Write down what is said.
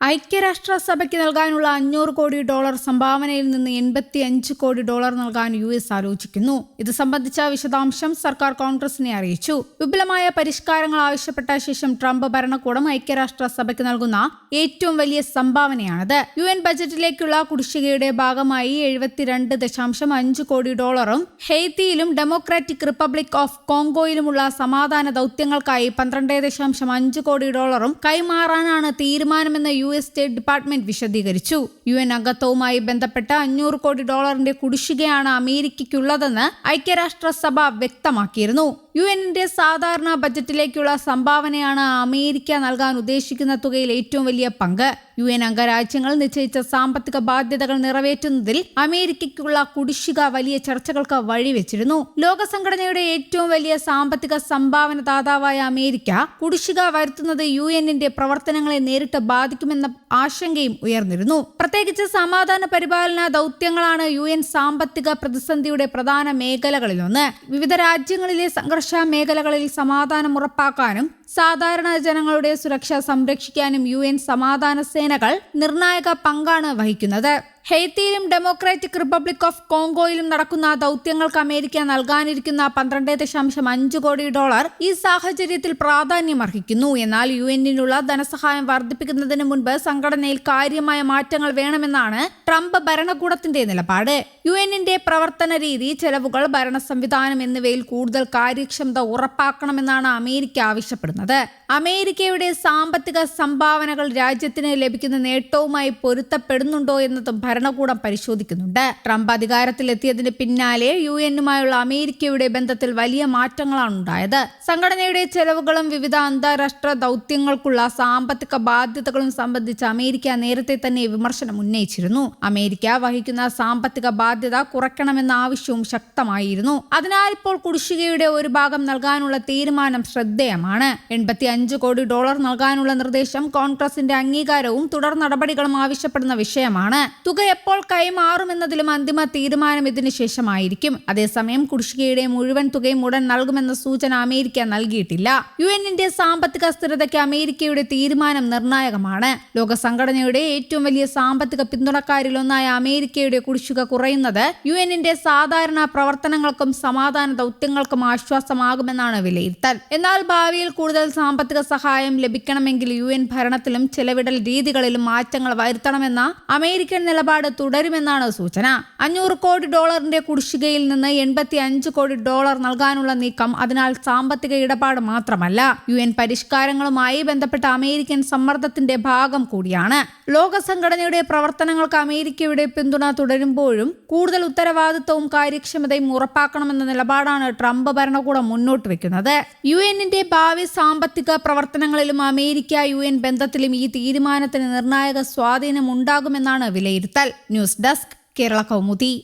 ഐക്യരാഷ്ട്രസഭയ്ക്ക് നൽകാനുള്ള $500 കോടി സംഭാവനയിൽ നിന്ന് $85 കോടി നൽകാൻ US ആലോചിക്കുന്നു. ഇത് സംബന്ധിച്ച വിശദാംശം സർക്കാർ കോൺഗ്രസിനെ അറിയിച്ചു. വിപുലമായ പരിഷ്കാരങ്ങൾ ആവശ്യപ്പെട്ട ശേഷം ട്രംപ് ഭരണകൂടം ഐക്യരാഷ്ട്രസഭയ്ക്ക് നൽകുന്ന ഏറ്റവും വലിയ സംഭാവനയാണിത്. UN ബജറ്റിലേക്കുള്ള കുടിശ്ശികയുടെ ഭാഗമായി $72.5 കോടി ഹെയ്ത്തിയിലും ഡെമോക്രാറ്റിക് റിപ്പബ്ലിക് ഓഫ് കോങ്കോയിലുമുള്ള സമാധാന ദൌത്യങ്ങൾക്കായി $12.5 കോടി കൈമാറാനാണ് തീരുമാനമെന്ന് US സ്റ്റേറ്റ് ഡിപ്പാർട്ട്മെന്റ് വിശദീകരിച്ചു. UN അംഗത്വവുമായി ബന്ധപ്പെട്ട $500 കോടി കുടിശ്ശികയാണ് അമേരിക്കയ്ക്കുള്ളതെന്ന് ഐക്യരാഷ്ട്രസഭ വ്യക്തമാക്കിയിരുന്നു. UNന്റെ സാധാരണ ബജറ്റിലേക്കുള്ള സംഭാവനയാണ് അമേരിക്ക നൽകാൻ ഉദ്ദേശിക്കുന്ന തുകയിൽ ഏറ്റവും വലിയ പങ്ക്. UN അംഗരാജ്യങ്ങൾ നിശ്ചയിച്ച സാമ്പത്തിക ബാധ്യതകൾ നിറവേറ്റുന്നതിൽ അമേരിക്കയ്ക്കുള്ള കുടിശ്ശിക വലിയ ചർച്ചകൾക്ക് വഴിവെച്ചിരുന്നു. ലോകസംഘടനയുടെ ഏറ്റവും വലിയ സാമ്പത്തിക സംഭാവന ദാതാവായ അമേരിക്ക കുടിശ്ശിക വരുത്തുന്നത് UNന്റെ പ്രവർത്തനങ്ങളെ നേരിട്ട് ബാധിക്കുമെന്ന ആശങ്കയും ഉയർന്നിരുന്നു. പ്രത്യേകിച്ച് സമാധാന പരിപാലന ദൌത്യങ്ങളാണ് UN സാമ്പത്തിക പ്രതിസന്ധിയുടെ പ്രധാന മേഖലകളിലൊന്ന്. വിവിധ രാജ്യങ്ങളിലെ സംഘർഷ മേഖലകളിൽ സമാധാനം ഉറപ്പാക്കാനും സാധാരണ ജനങ്ങളുടെ സുരക്ഷ സംരക്ഷിക്കാനും UN സമാധാന സേനകൾ നിർണായക പങ്കാണ് വഹിക്കുന്നത്. ഹെയ്ത്തിയിലും ഡെമോക്രാറ്റിക് റിപ്പബ്ലിക് ഓഫ് കോങ്കോയിലും നടക്കുന്ന ദൌത്യങ്ങൾക്ക് അമേരിക്ക നൽകാനിരിക്കുന്ന $12.5 കോടി ഈ സാഹചര്യത്തിൽ പ്രാധാന്യമർഹിക്കുന്നു. എന്നാൽ UNനുള്ള ധനസഹായം വർദ്ധിപ്പിക്കുന്നതിന് മുൻപ് സംഘടനയിൽ കാര്യമായ മാറ്റങ്ങൾ വേണമെന്നാണ് ട്രംപ് ഭരണകൂടത്തിന്റെ നിലപാട്. UNന്റെ പ്രവർത്തന രീതി, ചെലവുകൾ, ഭരണ സംവിധാനം എന്നിവയിൽ കൂടുതൽ കാര്യക്ഷമത ഉറപ്പാക്കണമെന്നാണ് അമേരിക്ക ആവശ്യപ്പെടുന്നത്. അമേരിക്കയുടെ സാമ്പത്തിക സംഭാവനകൾ രാജ്യത്തിന് ലഭിക്കുന്ന നേട്ടവുമായി പൊരുത്തപ്പെടുന്നുണ്ടോ എന്നതും ഭരണകൂടം പരിശോധിക്കുന്നുണ്ട്. ട്രംപ് അധികാരത്തിലെത്തിയതിന് പിന്നാലെ UNുമായുള്ള അമേരിക്കയുടെ ബന്ധത്തിൽ വലിയ മാറ്റങ്ങളാണ് ഉണ്ടായത്. സംഘടനയുടെ ചെലവുകളും വിവിധ അന്താരാഷ്ട്ര ദൌത്യങ്ങൾക്കുള്ള സാമ്പത്തിക ബാധ്യതകളും സംബന്ധിച്ച് അമേരിക്ക നേരത്തെ തന്നെ വിമർശനം ഉന്നയിച്ചിരുന്നു. അമേരിക്ക വഹിക്കുന്ന സാമ്പത്തിക ബാധ്യത കുറയ്ക്കണമെന്ന ആവശ്യവും ശക്തമായിരുന്നു. അതിനാൽ ഇപ്പോൾ കുടിശ്ശികയുടെ ഒരു ഭാഗം നൽകാനുള്ള തീരുമാനം ശ്രദ്ധേയമാണ്. $85 കോടി നൽകാനുള്ള നിർദ്ദേശം കോൺഗ്രസിന്റെ അംഗീകാരവും തുടർ നടപടികളും ആവശ്യപ്പെടുന്ന വിഷയമാണ്. തുക എപ്പോൾ കൈമാറുമെന്നതിലും അന്തിമ തീരുമാനം ഇതിനു ശേഷമായിരിക്കും. അതേസമയം കുടിശ്ശികയുടെ മുഴുവൻ തുകയും ഉടൻ നൽകുമെന്ന സൂചന അമേരിക്ക നൽകിയിട്ടില്ല. UNന്റെ സാമ്പത്തിക സ്ഥിരതയ്ക്ക് അമേരിക്കയുടെ തീരുമാനം നിർണായകമാണ്. ലോക സംഘടനയുടെ ഏറ്റവും വലിയ സാമ്പത്തിക പിന്തുണക്കാരിലൊന്നായ അമേരിക്കയുടെ കുടിശ്ശിക കുറയുന്നത് UNന്റെ സാധാരണ പ്രവർത്തനങ്ങൾക്കും സമാധാന ദൌത്യങ്ങൾക്കും ആശ്വാസമാകുമെന്നാണ് വിലയിരുത്തൽ. എന്നാൽ ഭാവിയിൽ കൂടുതൽ സാമ്പത്തിക സഹായം ലഭിക്കണമെങ്കിൽ UN ഭരണത്തിലും ചെലവിടൽ രീതികളിലും മാറ്റങ്ങൾ വരുത്തണമെന്ന അമേരിക്കൻ നിലപാട് തുടരുമെന്നാണ് സൂചന. $500 കോടി കുടിശ്ശികയിൽ നിന്ന് $85 കോടി നൽകാനുള്ള നീക്കം അതിനാൽ സാമ്പത്തിക ഇടപാട് മാത്രമല്ല, UN പരിഷ്കാരങ്ങളുമായി ബന്ധപ്പെട്ട അമേരിക്കൻ സമ്മർദ്ദത്തിന്റെ ഭാഗം കൂടിയാണ്. ലോക സംഘടനയുടെ പ്രവർത്തനങ്ങൾക്ക് അമേരിക്കയുടെ പിന്തുണ തുടരുമ്പോഴും കൂടുതൽ ഉത്തരവാദിത്വവും കാര്യക്ഷമതയും ഉറപ്പാക്കണമെന്ന നിലപാടാണ് ട്രംപ് ഭരണകൂടം മുന്നോട്ട് വെക്കുന്നത്. UNന്റെ ഭാവി സാമ്പത്തിക പ്രവർത്തനങ്ങളിലും അമേരിക്ക UN ബന്ധത്തിലും ഈ തീരുമാനത്തിന് നിർണായക സ്വാധീനം ഉണ്ടാകുമെന്നാണ് വിലയിരുത്തൽ. News desk, Kerala Kaumudi.